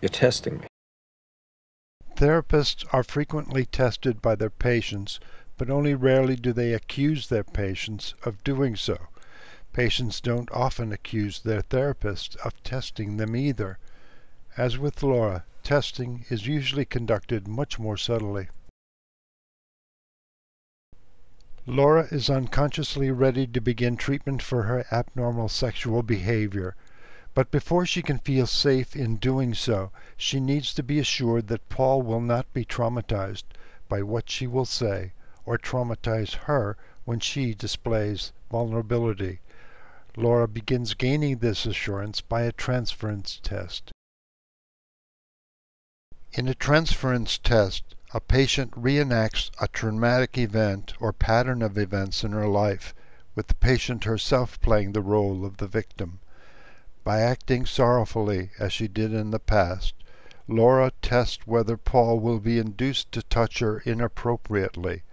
You're testing me. Therapists are frequently tested by their patients, but only rarely do they accuse their patients of doing so. Patients don't often accuse their therapists of testing them either. As with Laura, testing is usually conducted much more subtly. Laura is unconsciously ready to begin treatment for her abnormal sexual behavior. But before she can feel safe in doing so, she needs to be assured that Paul will not be traumatized by what she will say, or traumatize her when she displays vulnerability. Laura begins gaining this assurance by a transference test. In a transference test, a patient reenacts a traumatic event or pattern of events in her life, with the patient herself playing the role of the victim. By acting sorrowfully, as she did in the past, Laura tests whether Paul will be induced to touch her inappropriately,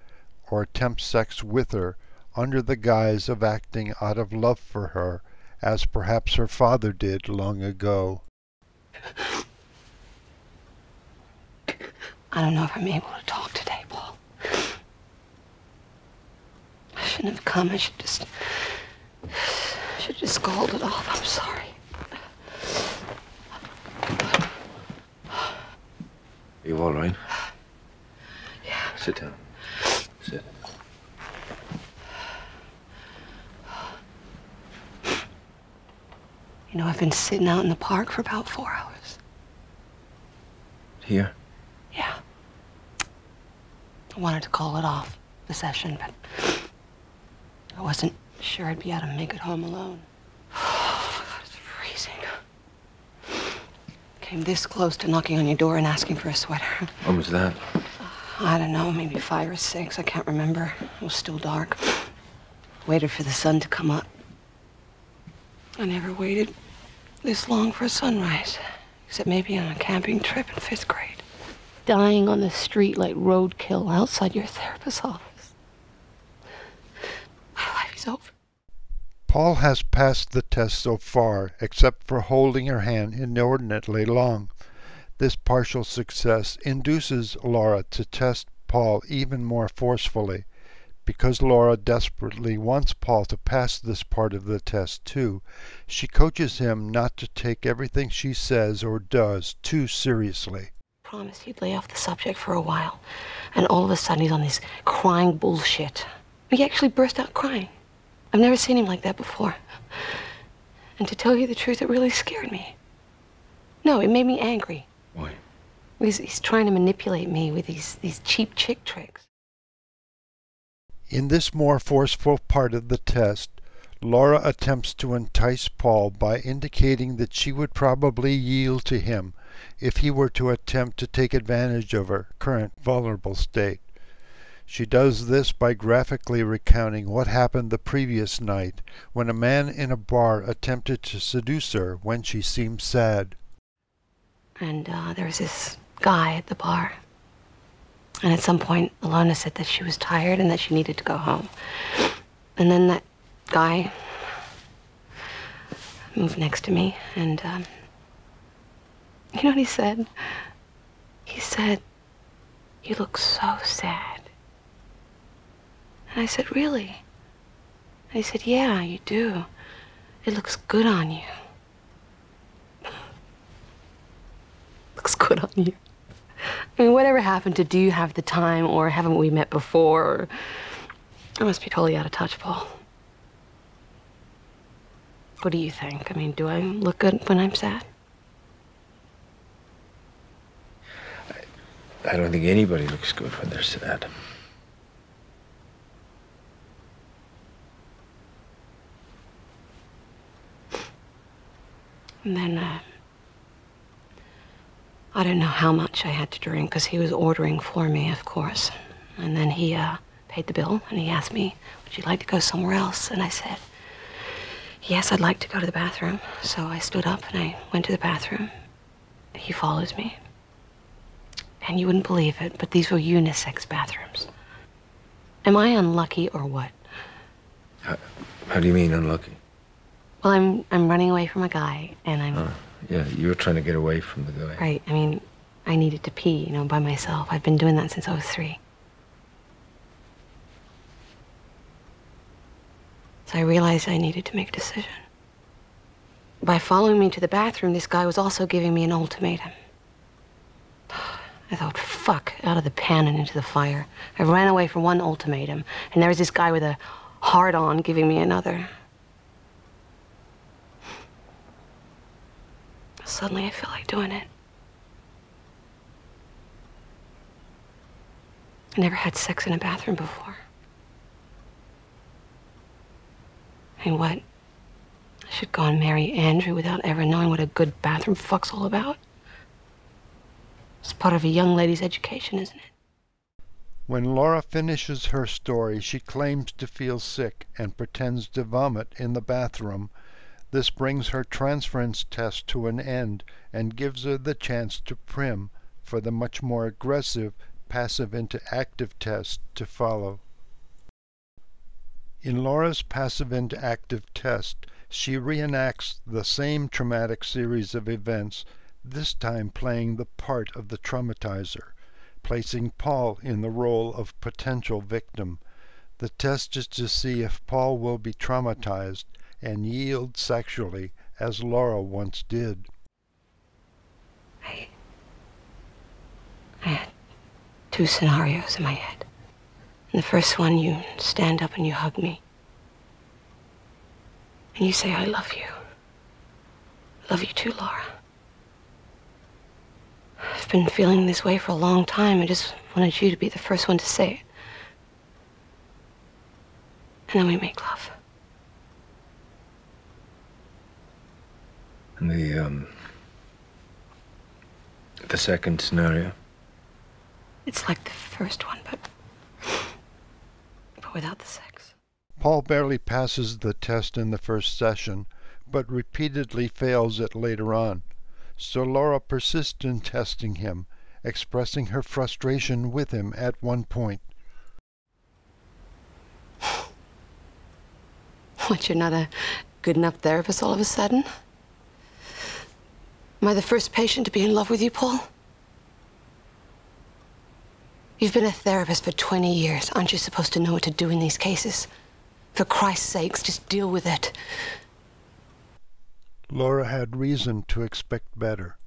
or attempt sex with her under the guise of acting out of love for her, as perhaps her father did long ago. I don't know if I'm able to talk today, Paul. I shouldn't have come. I should just called it off. I'm sorry. Are you all right? Yeah. Sit down. Sit. You know, I've been sitting out in the park for about 4 hours. Here? Yeah. I wanted to call it off, the session, but I wasn't sure I'd be able to make it home alone. Oh, God, it's freezing. Came this close to knocking on your door and asking for a sweater. When was that? I don't know, maybe 5 or 6. I can't remember. It was still dark. Waited for the sun to come up. I never waited this long for a sunrise, except maybe on a camping trip in 5th grade. Dying on the street like roadkill outside your therapist's office. My life is over. Paul has passed the test so far, except for holding her hand inordinately long. This partial success induces Laura to test Paul even more forcefully. Because Laura desperately wants Paul to pass this part of the test too, she coaches him not to take everything she says or does too seriously. Promised he'd lay off the subject for a while, and all of a sudden he's on this crying bullshit. He actually burst out crying. I've never seen him like that before. And to tell you the truth, it really scared me. No, it made me angry. Why? He's trying to manipulate me with these cheap chick tricks. In this more forceful part of the test, Laura attempts to entice Paul by indicating that she would probably yield to him if he were to attempt to take advantage of her current vulnerable state. She does this by graphically recounting what happened the previous night when a man in a bar attempted to seduce her when she seemed sad. And there was this guy at the bar. And at some point, Alona said that she was tired and that she needed to go home. And then that guy moved next to me, and you know what he said? He said, "You look so sad." And I said, "Really?" And he said, "Yeah, you do. It looks good on you." Looks good on you. I mean, whatever happened to do you have the time, or haven't we met before, or I must be totally out of touch, Paul. What do you think? I mean, do I look good when I'm sad? I don't think anybody looks good when they're sad. And then, I don't know how much I had to drink, because he was ordering for me, of course. And then he paid the bill, and he asked me, "Would you like to go somewhere else?" And I said, "Yes, I'd like to go to the bathroom." So I stood up and I went to the bathroom. He followed me. And you wouldn't believe it, but these were unisex bathrooms. Am I unlucky or what? How do you mean unlucky? Well, I'm running away from a guy, and I'm Yeah, you were trying to get away from the guy. Right. I mean, I needed to pee, by myself. I've been doing that since I was 3. So I realized I needed to make a decision. By following me to the bathroom, this guy was also giving me an ultimatum. I thought, fuck, out of the pan and into the fire. I ran away from one ultimatum, and there was this guy with a hard-on giving me another. Suddenly I feel like doing it. I never had sex in a bathroom before. I mean, what? I should go and marry Andrew without ever knowing what a good bathroom fuck's all about? It's part of a young lady's education, isn't it? When Laura finishes her story, she claims to feel sick and pretends to vomit in the bathroom. This brings her transference test to an end and gives her the chance to prim for the much more aggressive passive into active test to follow. In Laura's passive into active test, she reenacts the same traumatic series of events, this time playing the part of the traumatizer, placing Paul in the role of potential victim. The test is to see if Paul will be traumatized and yield sexually as Laura once did. I had 2 scenarios in my head. In the first one, you stand up and you hug me. And you say, I love you. I love you too, Laura. I've been feeling this way for a long time. I just wanted you to be the first one to say it. And then we make love. And the second scenario? It's like the first one, but without the sex. Paul barely passes the test in the first session, but repeatedly fails it later on. So Laura persists in testing him, expressing her frustration with him at one point. What, you're not a good enough therapist all of a sudden? Am I the first patient to be in love with you, Paul? You've been a therapist for 20 years. Aren't you supposed to know what to do in these cases? For Christ's sakes, just deal with it. Laura had reason to expect better.